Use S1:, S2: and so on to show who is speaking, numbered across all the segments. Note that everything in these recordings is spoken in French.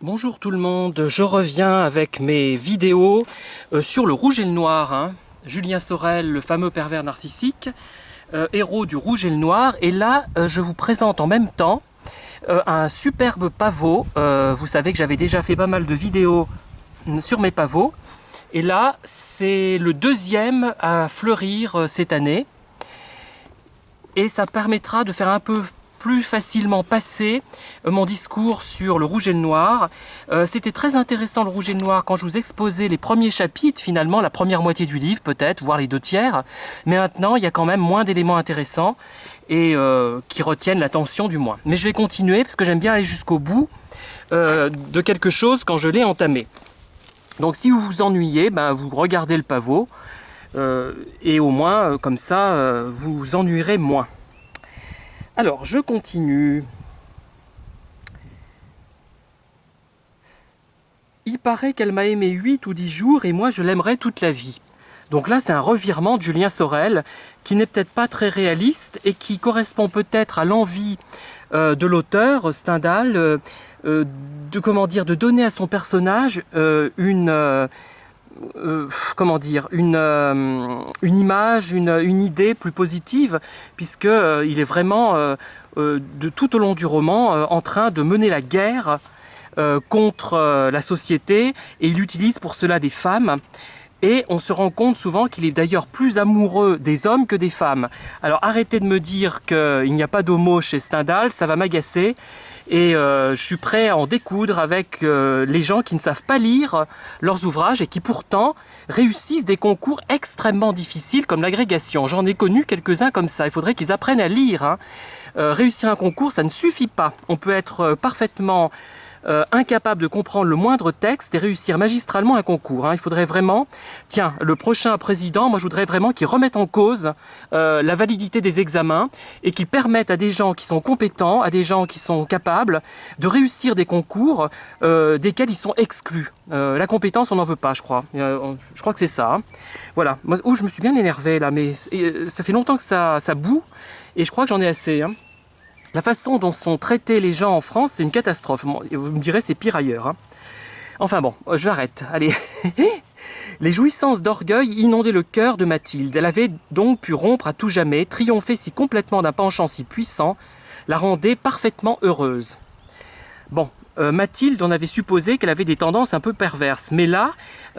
S1: Bonjour tout le monde, je reviens avec mes vidéos sur le rouge et le noir. Julien Sorel, le fameux pervers narcissique, héros du rouge et le noir. Et là, je vous présente en même temps un superbe pavot. Vous savez que j'avais déjà fait pas mal de vidéos sur mes pavots. Et là, c'est le deuxième à fleurir cette année. Et ça permettra de faire un peu plus facilement passer mon discours sur le rouge et le noir. C'était très intéressant le rouge et le noir quand je vous exposais les premiers chapitres, finalement la première moitié du livre peut-être, voire les 2/3. Mais maintenant il y a quand même moins d'éléments intéressants et qui retiennent l'attention du moins. Mais je vais continuer parce que j'aime bien aller jusqu'au bout de quelque chose quand je l'ai entamé. Donc si vous vous ennuyez, vous regardez le pavot et au moins comme ça vous vous ennuierez moins. Alors, je continue. Il paraît qu'elle m'a aimé 8 ou 10 jours et moi je l'aimerais toute la vie. Donc là, c'est un revirement de Julien Sorel qui n'est peut-être pas très réaliste et qui correspond peut-être à l'envie de l'auteur, Stendhal, de donner à son personnage une image, une idée plus positive, puisqu'il est vraiment de tout au long du roman en train de mener la guerre contre la société, et il utilise pour cela des femmes. Et on se rend compte souvent qu'il est d'ailleurs plus amoureux des hommes que des femmes. Alors arrêtez de me dire qu'il n'y a pas d'homo chez Stendhal, ça va m'agacer. Et je suis prêt à en découdre avec les gens qui ne savent pas lire leurs ouvrages et qui pourtant réussissent des concours extrêmement difficiles comme l'agrégation. J'en ai connu quelques-uns comme ça, il faudrait qu'ils apprennent à lire. Réussir un concours, ça ne suffit pas. On peut être parfaitement incapable de comprendre le moindre texte et réussir magistralement un concours. Il faudrait vraiment, tiens, le prochain président, moi je voudrais vraiment qu'il remette en cause la validité des examens et qu'il permette à des gens qui sont compétents, à des gens qui sont capables de réussir des concours desquels ils sont exclus. La compétence, on n'en veut pas, je crois. Je crois que c'est ça. Voilà. Moi, je me suis bien énervé là, mais ça fait longtemps que ça bout et je crois que j'en ai assez. La façon dont sont traités les gens en France, c'est une catastrophe. Vous me direz, c'est pire ailleurs. Enfin bon, je m'arrête. Allez. Les jouissances d'orgueil inondaient le cœur de Mathilde. Elle avait donc pu rompre à tout jamais, triompher si complètement d'un penchant si puissant, la rendait parfaitement heureuse. Bon, Mathilde, on avait supposé qu'elle avait des tendances un peu perverses. Mais là,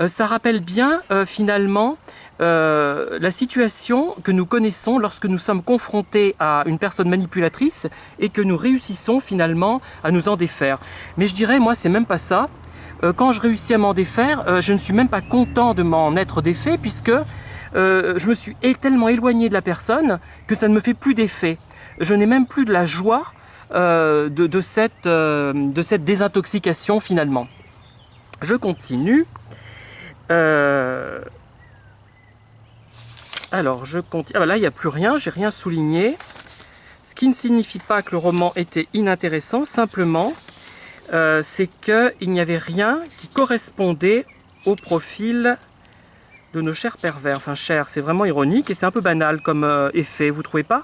S1: ça rappelle bien, finalement, la situation que nous connaissons lorsque nous sommes confrontés à une personne manipulatrice et que nous réussissons finalement à nous en défaire. Mais je dirais, moi, c'est même pas ça. Quand je réussis à m'en défaire, je ne suis même pas content de m'en être défait puisque je me suis tellement éloigné de la personne que ça ne me fait plus d'effet. Je n'ai même plus de la joie de cette désintoxication finalement. Je continue. Alors, je continue. Ah, là, il n'y a plus rien, j'ai rien souligné. Ce qui ne signifie pas que le roman était inintéressant, simplement, c'est qu'il n'y avait rien qui correspondait au profil de nos chers pervers. Enfin, chers, c'est vraiment ironique et c'est un peu banal comme effet, vous trouvez pas?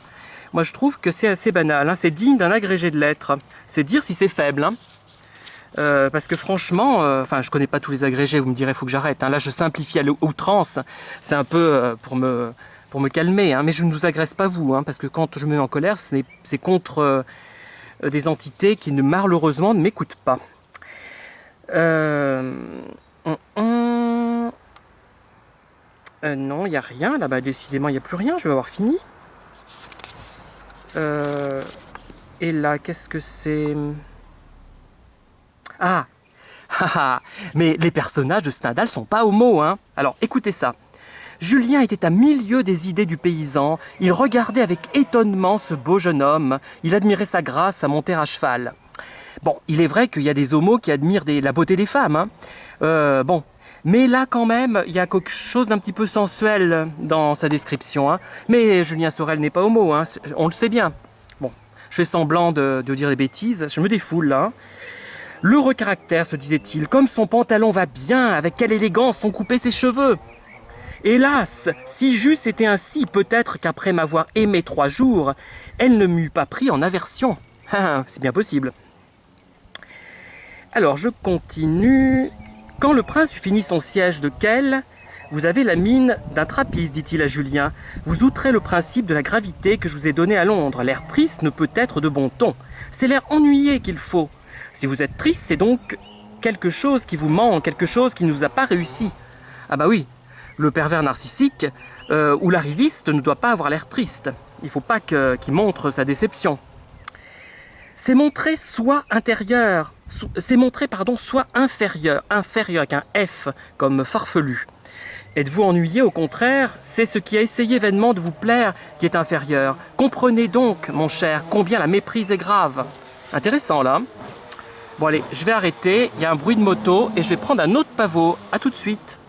S1: Moi, je trouve que c'est assez banal. C'est digne d'un agrégé de lettres. C'est dire si c'est faible. Parce que franchement, je connais pas tous les agrégés, vous me direz, il faut que j'arrête. Là, je simplifie à l'outrance. C'est un peu pour me calmer. Mais je ne vous agresse pas vous, parce que quand je me mets en colère, c'est contre des entités qui malheureusement ne m'écoutent pas. Non, il n'y a rien. Là, décidément, il n'y a plus rien. Je vais avoir fini. Et là, qu'est-ce que c'est? Ah, mais les personnages de Stendhal sont pas homo, Alors, écoutez ça. Julien était à milieu des idées du paysan. Il regardait avec étonnement ce beau jeune homme. Il admirait sa grâce à monter à cheval. Bon, il est vrai qu'il y a des homos qui admirent la beauté des femmes, bon. Mais là, quand même, il y a quelque chose d'un petit peu sensuel dans sa description, Mais Julien Sorel n'est pas homo, on le sait bien. Bon, je fais semblant de dire des bêtises. Je me défoule, là. L'heureux caractère, se disait-il, comme son pantalon va bien, avec quelle élégance sont coupés ses cheveux. Hélas, si j'eusse été ainsi, peut-être qu'après m'avoir aimé 3 jours, elle ne m'eût pas pris en aversion. C'est bien possible. Alors, je continue. Quand le prince eut fini son siège de quel, vous avez la mine d'un trappiste, dit-il à Julien. Vous outrez le principe de la gravité que je vous ai donné à Londres. L'air triste ne peut être de bon ton. C'est l'air ennuyé qu'il faut. Si vous êtes triste, c'est donc quelque chose qui vous manque, quelque chose qui ne vous a pas réussi. Ah bah oui, le pervers narcissique ou l'arriviste ne doit pas avoir l'air triste. Il ne faut pas qu'il montre sa déception. C'est montrer soit intérieur, c'est montrer soit inférieur avec un F comme farfelu. Êtes-vous ennuyé au contraire? C'est ce qui a essayé vainement de vous plaire qui est inférieur. Comprenez donc, mon cher, combien la méprise est grave. Intéressant là. Bon allez, je vais arrêter, il y a un bruit de moto et je vais prendre un autre pavot. À tout de suite.